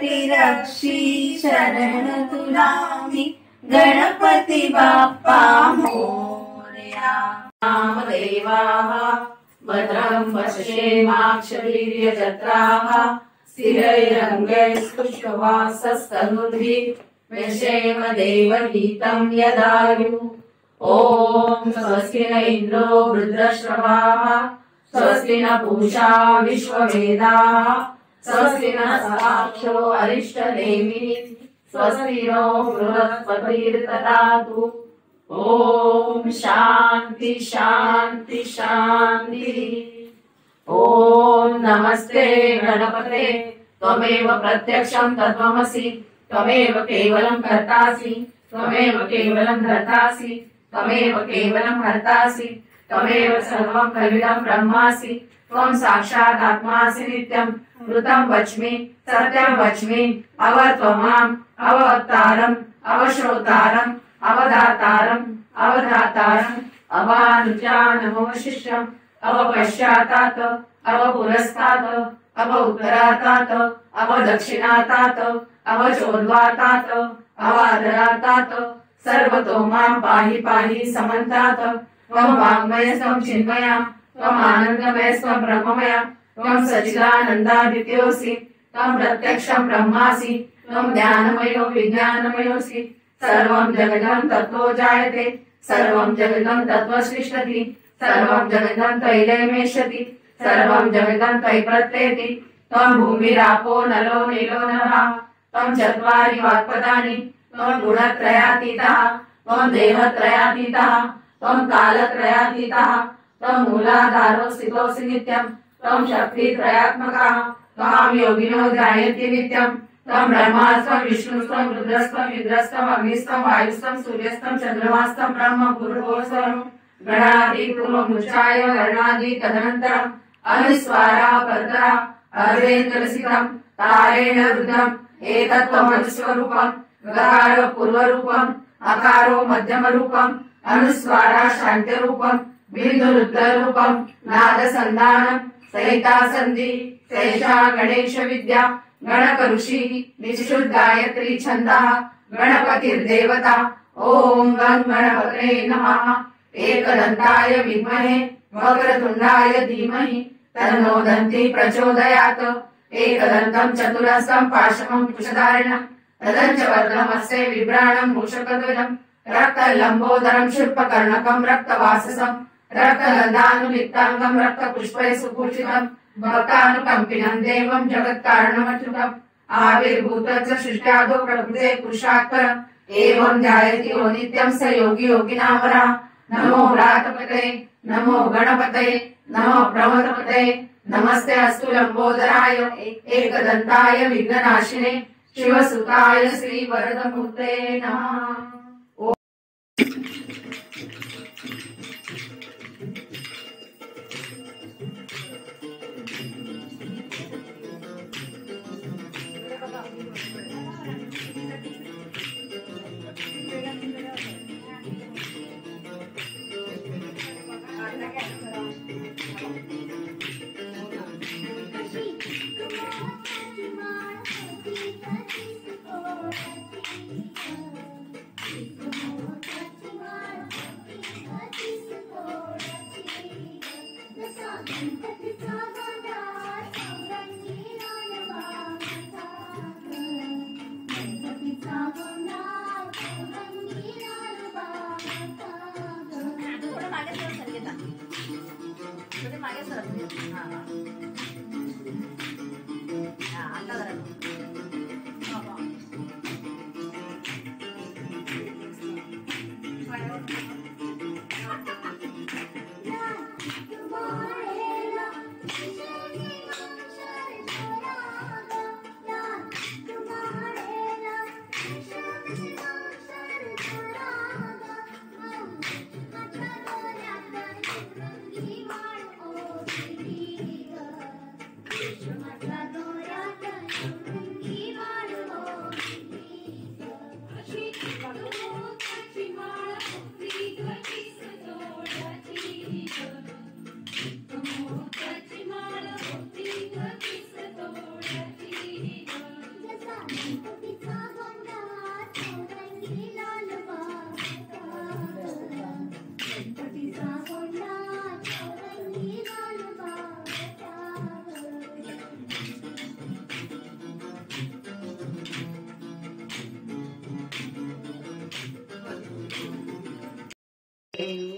पाठी रक्षी शरण तुला मी गणपती बाप्पा मोरया। नामदेवाः भद्रं पश्येमाक्षवीर्यजत्राः स्थिरैरङ्गैस्तुष्टुवासस्तनूभिः व्यशेम देवहितं यदायुः। ॐ स्वस्ति न इन्द्रो वृद्धश्रवाः स्वस्ति न पूषा विश्ववेदाः स्वस्ति न साक्षो अरिष्टनेमिः स्वस्ति नो बृहस्पतिर्दधातु। ॐ शान्ति शान्ति शान्ति। ॐ नमस्ते गणपते त्वमेव प्रत्यक्षं तत्त्वमसि त्वमेव केवलं कर्तासि त्वमेव केवलं धर्तासि त्वमेव केवलं हर्तासि त्वमेव सर्वं खल्विदं ब्रह्मासि त्वं साक्षात् आत्मासि नित्यं मृतं वच्मि सत्यं वच्मि अवत्वमाम् अवतारम् अवश्रोतारम् अवदातारम् अवधातारम् अवानुजानमवशिष्टम् अवपश्चातात् अवपुरस्तात् अवउत्तरातात् अवदक्षिणातात् अवचोर्ध्वातात् अवादरातात् सर्वतो मां पाहि पाहि समन्तात्। त्वं वाङ्मयस्त्वं चिन्मयः त्वं आनन्दमयस्त्वं ब्रह्ममय त्वं सच्चिदानन्दादित्योऽसि त्वं प्रत्यक्षं ब्रह्मासि त्वं ज्ञानमयो विज्ञानमयोऽसि। सर्वं जगदं तत्त्वो जायते सर्वं जगदं तत्त्वसृष्टति सर्वं जगदं तैलमेष्यति सर्वं जगदं तै प्रत्येति। त्वं भूमिरापो नलो नीलो नभः त्वं चत्वारि वाक्पदानि त्वं गुणत्रयातीतः त्वं देहत्रयातीतः त्वं कालत्रयातीतः त्वं मूलाधारो स्थितोऽसि नित्यं त्वं शक्तित्रयात्मकः त्वां योगिनो ध्यायन्ति नित्यं। त्वं ब्रह्मास्त्वं विष्णुस्त्वं रुद्रस्त्वं इंद्रस्त्वं अग्निस्त्वं वायुस्त्वं सूर्यस्त्वं चन्द्रमास्त्वं ब्रह्म भूर्भुवस्वरं गणादि पूर्वमुच्चाय वर्णादि तदनन्तरम् अनुस्वारा परतरा अर्धेन्द्रसितं तारेण रुद्रम् एतत्त्वमनुस्वरूपम् गकारो पूर्वरूपम् अकारो मध्यमरूपम् अनुस्वारा शान्त्यरूपम् बिन्दुरुद्ररूपम् नादसन्धानम् सहिता सन्धि सैषा गणेश विद्या गणकऋषि निःशुद्ध गायत्री छन्दः गणपतिर्देवता। ॐ गं गणपतये नमः। एकदन्ताय विद्महे वक्रतुण्डाय धीमहि तन्नो दन्ती प्रचोदयात्। एकदन्तं चतुरस्रं पाशमं कुशधारिणं तदञ्च वर्णमस्य विभ्राणं मूषकध्वजं रक्तलम्बोदरं शूर्पकर्णकं रक्तवाससं रक्तगन्धानुलिप्ताङ्गं रक्तपुष्पैः सुपूजितं भक्तानुकम्पिनं देवं जगत्कारणमच्युतम् आविर्भूतं च सृष्ट्यादौ प्रकृते पुरुषात्परम् एवं ध्यायति यो नित्यं स योगी योगिनामरः। नमो व्रातपतये नमो गणपतये नमो प्रमथपतये नमस्ते अस्तु लंबोदराय एकदन्ताय विघ्ननाशिने शिवसुताय श्रीवरदमूर्ते नमः।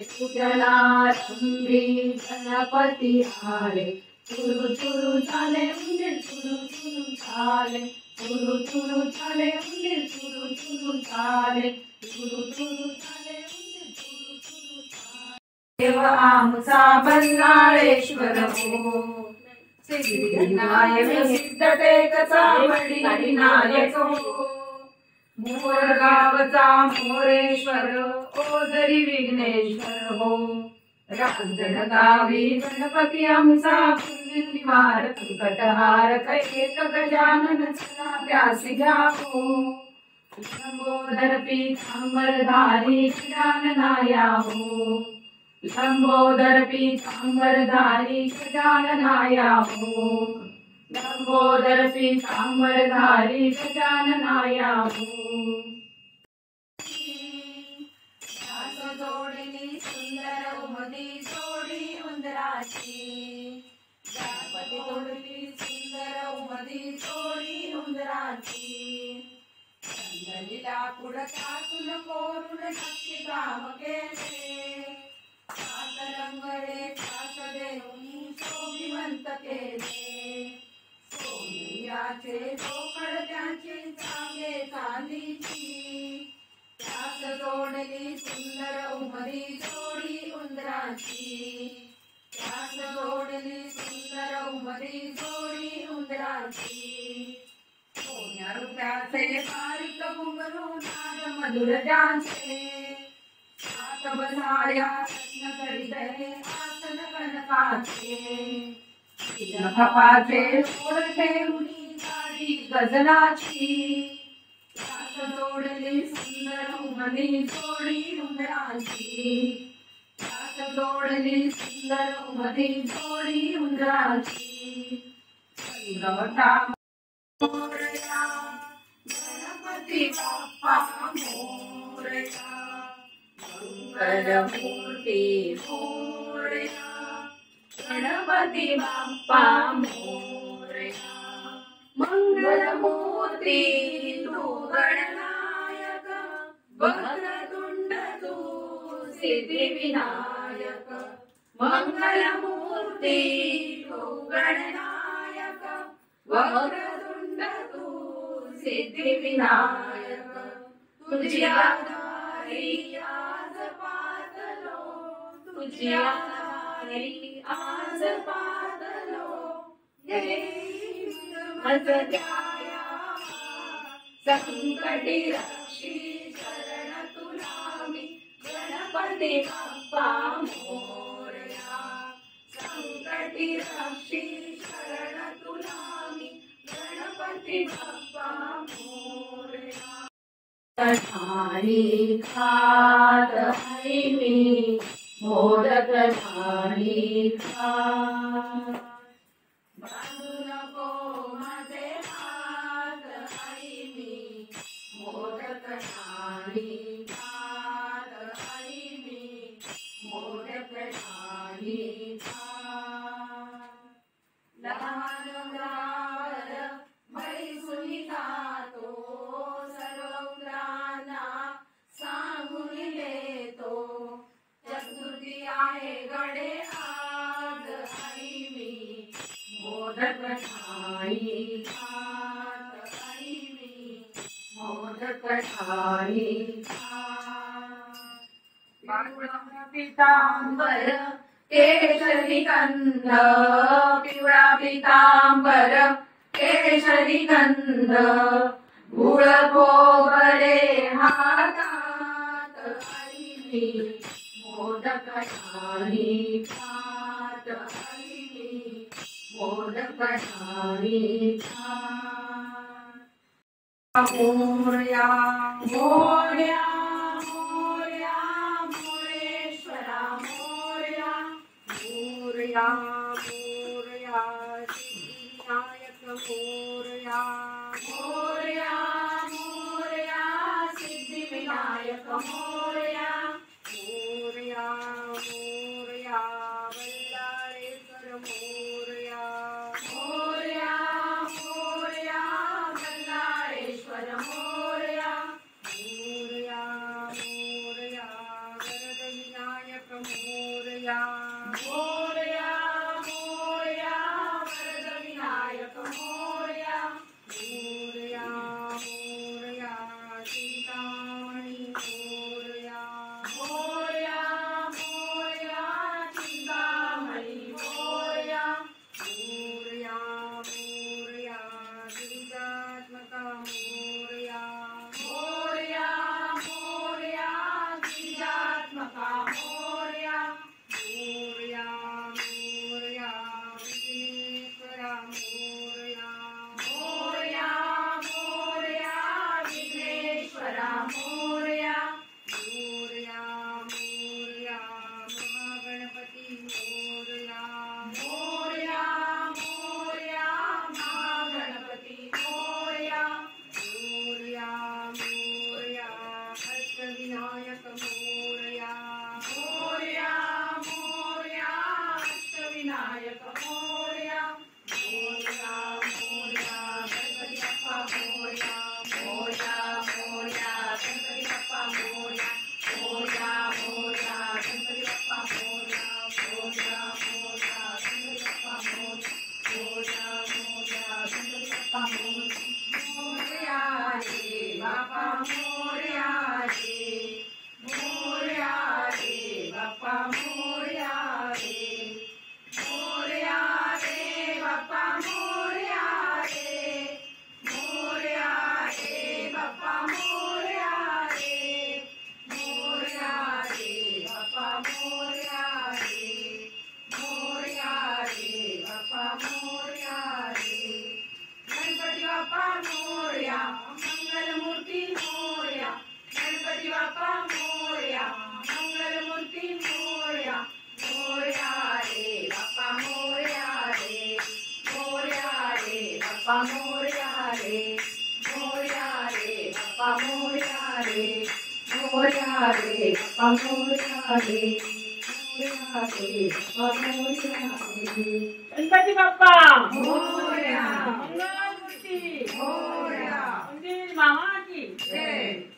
पूजनारंभी गणपती आले. चुरू चुरू झाले उंदीर चुरू चुरू झाले. चुरू चुरू झाले उंदीर चुरू चुरू झाले. चुरू चुरू झाले उंदीर चुरू चुरू झाले. देव आमचा बल्लाळेश्वर हो. सिद्धिविनायक सिद्धटेकचा नायक हो. मोरगावचा मोरेश्वर ओझरी विघ्नेश्वर हो. रांजणगावी गणपती आमचा निवार संकटहार कैक गजानन चला त्यासी घ्या हो. लंबोदर पीतांबरधारी गजाननाया हो. लंबोदर पीतांबरधारी गजाननाया हो. लंबोदर पीतांबरधारी गजाननाया हो. जोडली सुंदर उमदी जोडी उंदराची. गणपती जोडली सुंदर उमदी जोडी उंदराची. चंदनी लाकूड टाकून कोरून नक्षी काम केले. सात रंगडे सात देऊन शोभिवंत केले. सोनियाचे चोकड त्याची चांगे चांदीची. त्यास जोडली सुंदर उमदी जोडी उंदराची. त्यास जोडली सुंदर उमदी जोडी उंदराची. सोन्या रुपयाचे बारीक घुंगरू नाद मधुर ज्यांचे. सात बसाया रत्न करीते आसन कनकाचे. खपाचे सोड ठेवली गाडी गजलाची. त्यास जोडली सुंदर उमदी जोडी उंदराची. त्यास जोडली सुंदर उमदी जोडी उंदराची. मोरया गणपती बाप्पा मोरया. मंगलमूर्ती मोरया. गणपती बाप्पा मोरया. मंगलमूर्ती तू गणनायक. वक्रतुंड तू सिद्धिविनायक. मंगलमूर्ती तू गणनायक. वक्रतुंड तू सिद्धिविनायक. तुझ्या दारी आज पातलो. तुझ्या दारी आज पातलो. मज द्याया संकटी रक्षी शरण तुला मी. गणपती बाप्पा मोरया. संकटी रक्षी शरण तुला मी. गणपती बाप्पा मोरया. ठाणी खात आहे मी मोदक ठाणी खात. बांधू नको माझे हात आई मी मोदक ठाणी खात. आई मी मोदक ठाणी खात. लहान मुलावर बैसुनी जातो. सर्व उंदरांना सांगून येतो. चतुर्थी आहे गडे आज आई मी मोदक ठाणी खात. आई मी मोदक ठाणी खात. पितांबर केशरी गंध. पिवळा पितांबर केशरी गंध. गुळ खोबरे हातात आई मी मोदक ठाणी खात. आई मी मोदक ठाणी खात. मोरया मोरया मोरया मोरेश्वरा मोरया. मोरया मोरया सिद्धिविनायक मोरया. मोरया मोरया सिद्धिविनायक मोरया. मोरया मोरया बल्लाळेश्वर मोरया. मोरया मोरया बल्लाळेश्वर मोरया. मोरया मोरया वरदविनायक मोरया मोरया मोरया वरद विनायक मोरया मोरया मोरया चिंतामणी मोरया मोरया मोरया चिंतामणी मोरया मोरया मोरया गिरिजात्मका मोरया मोरया मोरया गिरिजात्मका मोरया मोरया मोरया विघ्नेश्वरा मोरया मोरया मोरया विघ्नेश्वरा मोरया मोरया मोरया महागणपती मोरया मोरया मोरया महागणपती मोरया मोरया मोरया अष्टविनायक मोरया मोरया मोरया अष्टविनायक मोरया मोरया मोरया गणपती बाप्पा मोरया मोरया मोरया गणपती बाप्पा मोरया मोरया मोरया गणपती बाप्पा मोरया मोरया मोरया गणपती बाप्पा मोरया मोरया मोरया गणपती बाप्पा मोरया मोरया रे बाप्पा मोरया रे मोरया रे बाप्पा मोरया रे मोरया रे बाप्पा मोरया रे मोरया रे बाप्पा मोरया रे मोरया रे बाप्पा मोरया रे मोरया रे बाप्पा मोरया रे गणपती बाप्पा मोरया मंगलमूर्ती मोरया गणपती बाप्पा मोरया मंगलमूर्ती मोरया मोरया रे बाप्पा मोरया रे मोरया रे बाप्पा मोरया रे मोरया रे बाप्पा मोरया रे मोरया रे बाप्पा मोरया रे मोरया रे बाप्पा मोरया रे गणपती बाप्पा मोरया मंगलमूर्ती मोरया मंदिर मामा की जय